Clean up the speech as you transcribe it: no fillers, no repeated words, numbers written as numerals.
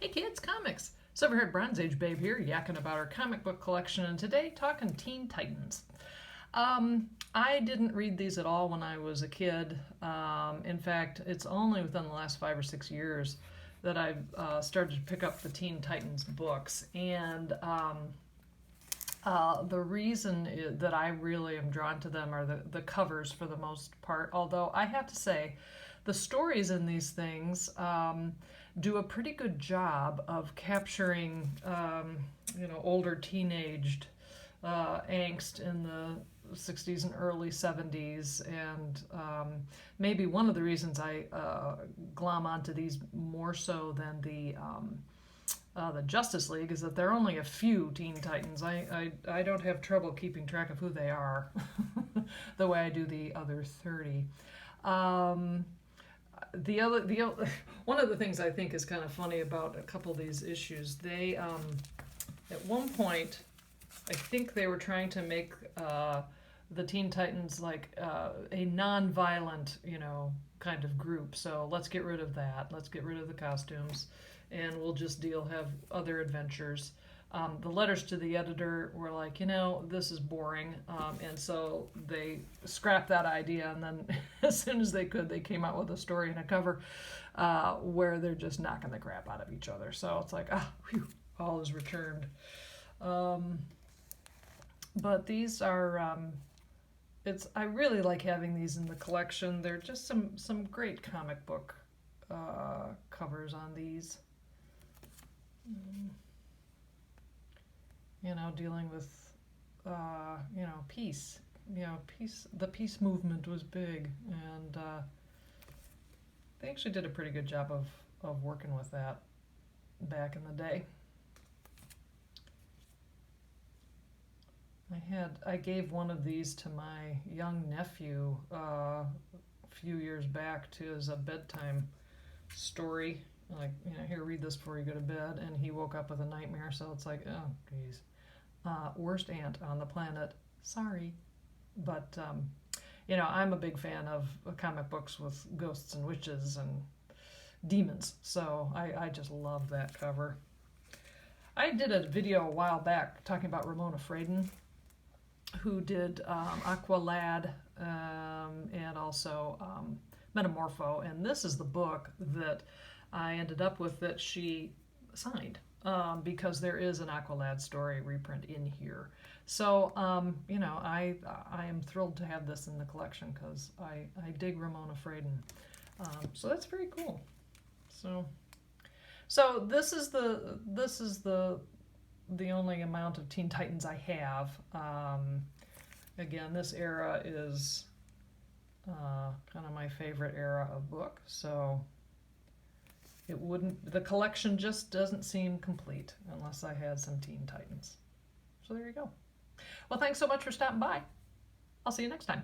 Hey kids, comics! Silverhaired Bronze Age Babe here, yakking about our comic book collection, and today talking Teen Titans. I didn't read these at all when I was a kid. In fact, it's only within the last 5 or 6 years that I've started to pick up the Teen Titans books. And the reason that I really am drawn to them are the covers for the most part, although I have to say, the stories in these things do a pretty good job of capturing, older teenaged angst in the 60s and early 70s. And maybe one of the reasons I glom onto these more so than the Justice League is that there are only a few Teen Titans. I don't have trouble keeping track of who they are the way I do the other 30. One of the things I think is kind of funny about a couple of these issues, they at one point, I think they were trying to make the Teen Titans like a non-violent, kind of group. So let's get rid of that. Let's get rid of the costumes, and we'll just have other adventures. The letters to the editor were like, this is boring, and so they scrapped that idea, and then as soon as they could, they came out with a story and a cover where they're just knocking the crap out of each other. So it's like, all is returned. But these are, I really like having these in the collection. They're just some great comic book covers on these. Dealing with, peace. Peace. The peace movement was big, and they actually did a pretty good job of working with that back in the day. I gave one of these to my young nephew a few years back as a bedtime story. Like, here, read this before you go to bed, and he woke up with a nightmare. So it's like, oh, geez. Worst aunt on the planet. Sorry. But, I'm a big fan of comic books with ghosts and witches and demons. So I just love that cover. I did a video a while back talking about Ramona Fradon, who did Aqualad and also Metamorpho. And this is the book that I ended up with that she signed. Because there is an Aqualad story reprint in here. So, I am thrilled to have this in the collection because I dig Ramona Fradon. So that's very cool. So this is the only amount of Teen Titans I have. Again, this era is kind of my favorite era of book. So the collection just doesn't seem complete unless I had some Teen Titans. So there you go. Well, thanks so much for stopping by. I'll see you next time.